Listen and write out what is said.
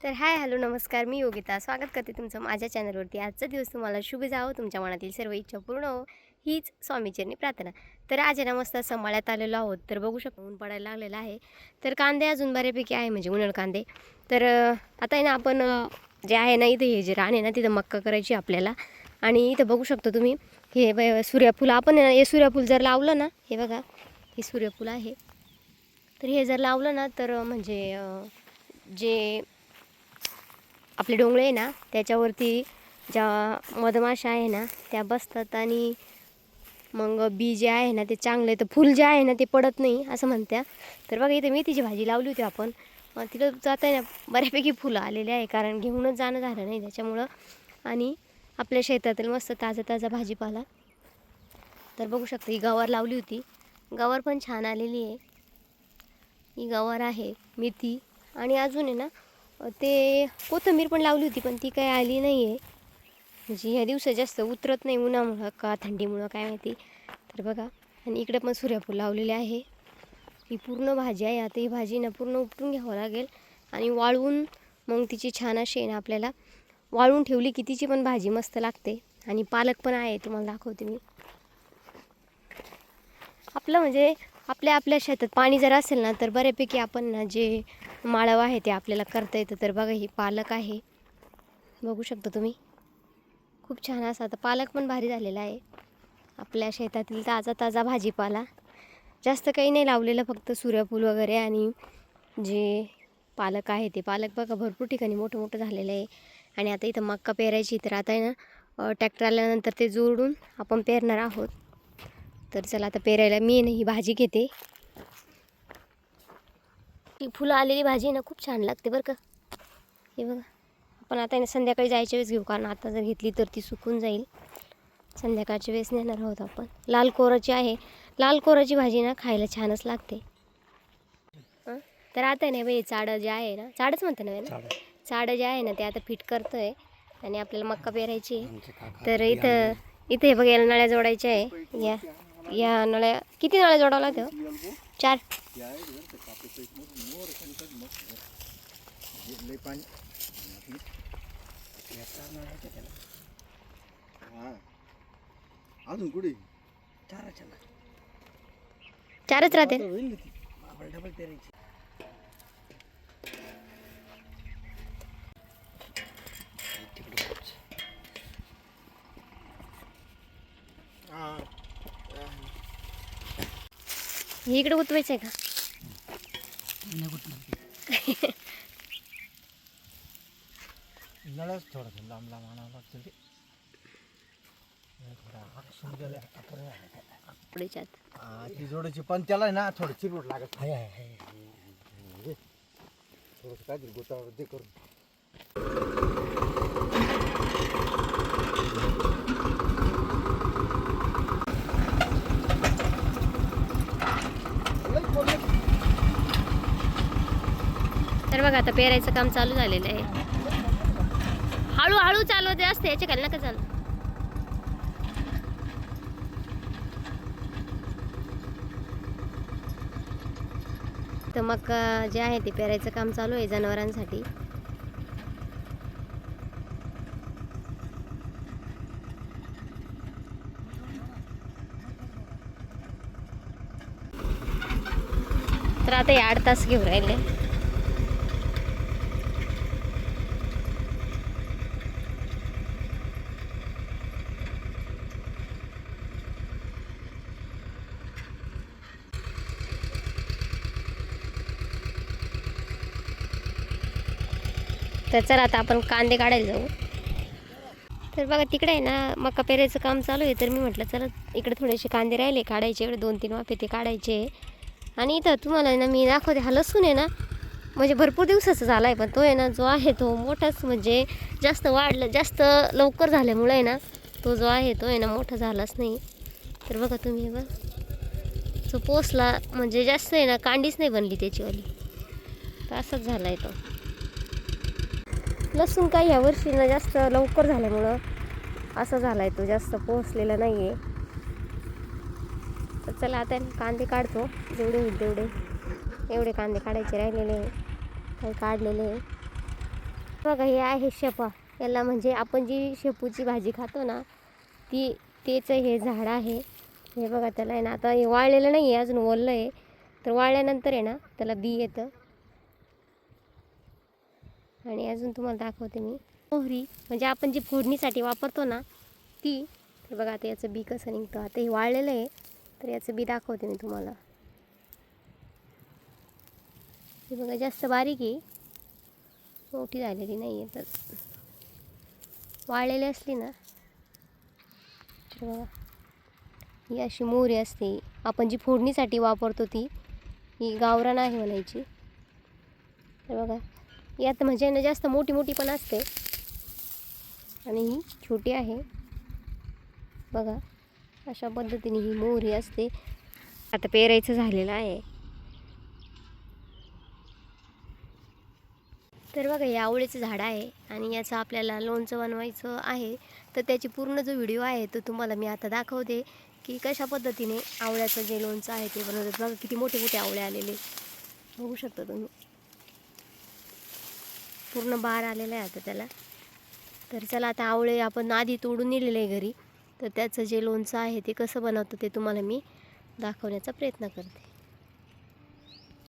तर hi hello नमस्कार, मी योगिता स्वागत करते तुमचं माझ्या चॅनलवरती. आजचा दिवस तुम्हाला शुभ जावो, तुमच्या मनातील सर्व इच्छा पूर्ण हो हीच स्वामीचरणी प्रार्थना. तर आज आहे ना मस्त असं मळ्यात आलेलो आहोत. तर बघू शकतो ऊन पडायला लागलेलं आहे. तर कांदे अजून बऱ्यापैकी आहे, म्हणजे उन्हाळ कांदे. तर आता आहे ना आपण जे आहे ना इथे हे जे रान आहे ना तिथं मक्का करायची आपल्याला. आणि इथं बघू शकतो तुम्ही हे सूर्यफूल आपण आहे ना, हे सूर्यफूल जर लावलं ना, हे बघा हे सूर्यफूल आहे. तर हे जर लावलं ना तर म्हणजे जे आपले डोंगळे आहे ना त्याच्यावरती ज्या मधमाशा आहे ना त्या बसतात आणि मग बी जे आहे ना ते चांगले, तर फूल जे आहे ना ते पडत नाही असं म्हणत्या. तर बघा इथे मेथीची भाजी लावली होती आपण, तिथं जाता आहे ना बऱ्यापैकी फुलं आलेली आहे, कारण घेऊनच जाणं झालं नाही त्याच्यामुळं. आणि आपल्या शेतातील मस्त ताजा ताजा भाजीपाला. तर बघू शकता ही गवार लावली होती, गवार पण छान आलेली आहे. ही गवार आहे, मेथी आणि अजून आहे ना ते कोथिंबीर पण लावली होती, पण ती काही आली नाही आहे. म्हणजे ह्या दिवसात जास्त उतरत नाही, उन्हामुळं का थंडीमुळं काय माहिती. तर बघा, आणि इकडे पण सूर्यफूल लावलेले आहे. ही पूर्ण भाजी आहे. आता ही भाजी ना पूर्ण उपटून घ्यावं लागेल आणि वाळवून मग तिची छान अशी ना आपल्याला वाळवून ठेवली की तिची पण भाजी मस्त लागते. आणि पालक पण आहे, तुम्हाला दाखवते मी. आपलं म्हणजे आपल्या आपल्या शेतात पाणी जर असेल ना तर बऱ्यापैकी आपण ना जे माळव आहे ते आपल्याला करता येतं. तर बघा ही पालक आहे, बघू शकता तुम्ही. खूप छान असा आता पालक पण भारी झालेला आहे. आपल्या शेतातील ताजा ताजा भाजीपाला. जास्त काही नाही लावलेलं, फक्त सूर्यफूल वगैरे आणि जे पालक आहे ते पालक बघा भरपूर ठिकाणी मोठं मोठं झालेलं आहे. आणि आता इथं मक्का पेरायची, तर आता आहे ना ट्रॅक्टर आल्यानंतर ते जोडून आपण पेरणार आहोत. तर चला आता पेरायला मी ना ही भाजी घेते. ती फुलं आलेली भाजी ना खूप छान लागते बरं का. हे बघा, आपण आता आहे ना संध्याकाळी जायच्या वेळेस घेऊ, कारण आता जर घेतली तर ती सुकून जाईल. संध्याकाळच्या वेळेस नेणार आहोत आपण. लाल कोराची आहे, लाल कोराची भाजी ना खायला छानच लागते. तर आता नाही बाई चाडं जे आहे ना, चाडच म्हणतं ना, चाडं जे आहे ना ते आता फिट करतोय आणि आपल्याला मक्का पेरायची. तर इथं इथे बघा याला नळ्या जोडायच्या आहे. या नळ्या किती नळ्या जोडावं लागतं? 4. अजून कुठे 4च राहते. डबल पेरायची. हे इकडे गुतवायचं आहे का? नळच थोडंसं लांब लांब आणावं लागतं ते. ती जोडायची, पण त्याला आहे ना थोडं चिरवट लागत आहे. थोडंसं काहीतरी गोतावर ते करून. तर बघा आता पेरायचं काम चालू झालेलं आहे. हळूहळू चालवते असते, याच्या खाली नका चालू. तर मग जे आहे ते पेरायचं काम चालू आहे जनावरांसाठी. तर आता हे 8 तास घेऊन राहिले. तर चला आता आपण कांदे काढायला जाऊ. तर बघा तिकडे आहे ना मका पेरायचं काम चालू आहे. तर मी म्हटलं चला इकडे थोडेसे कांदे राहिले काढायचे, इकडे 2-3 वाफे ते काढायचे. आणि इथं तुम्हाला ना मी दाखवते, हा लसूण आहे ना म्हणजे भरपूर दिवसाचा झाला आहे, पण तो आहे ना जो आहे तो मोठाच, म्हणजे जास्त वाढलं, जास्त लवकर झाल्यामुळे आहे ना तो जो आहे तो आहे ना मोठा झालाच नाही. तर बघा तुम्ही हे बघा, जो पोसला म्हणजे जास्त आहे ना कांडीच नाही बनली त्याचीवाली, तर असंच झाला आहे तो लसूण. काही ह्या वर्षी ना जास्त लवकर झाल्यामुळं असं झाला आहे, तो जास्त पोसलेला नाही आहे. तर चला आता कांदे काढतो, जेवढे होईल तेवढे. एवढे कांदे काढायचे राहिलेले, काही काढलेले आहे. बघा हे आहे शेपा, याला म्हणजे आपण जी शेपूची भाजी खातो ना तेच हे झाड आहे. हे बघा त्याला आहे ना, आता हे वाळलेलं नाही आहे, अजून ओललं आहे. तर वाळल्यानंतर आहे ना त्याला बी येतं. आणि अजून तुम्हाला दाखवते मी मोहरी, म्हणजे आपण जी फोडणीसाठी वापरतो ना ती. तर बघा आता याचं बी कसं निघतं. आता हे वाळलेलं आहे, तर याचं बी दाखवते मी तुम्हाला. हे बघा जास्त बारीक आहे, मोठी झालेली नाही आहे. तर वाळलेली असली ना तर बघा ही अशी मोहरी असते, आपण जी फोडणीसाठी वापरतो ती. ही गावरान आहे म्हणायची. तर बघा यात म्हणजे ना जास्त मोठी मोठी पण असते आणि ही छोटी आहे. बघा अशा पद्धतीने ही मोहरी असते. आता पेरायचं झालेलं आहे. तर बघा हे आवळीचं झाड आहे आणि याचं आपल्याला लोणचं बनवायचं आहे. तर त्याची पूर्ण जो व्हिडिओ आहे तो तुम्हाला मी आता दाखवते की कशा पद्धतीने आवळ्याचं जे लोणचं आहे ते बनवतात. बघा किती मोठे मोठे आवळे आलेले बघू शकता तुम्ही. पूर्ण बार आलेला आहे आता त्याला. तर चला आता आवळे आपण आधी तोडून नेलेले आहे घरी. तर त्याचं जे लोणचं आहे ते कसं बनवतं ते तुम्हाला मी दाखवण्याचा प्रयत्न करते.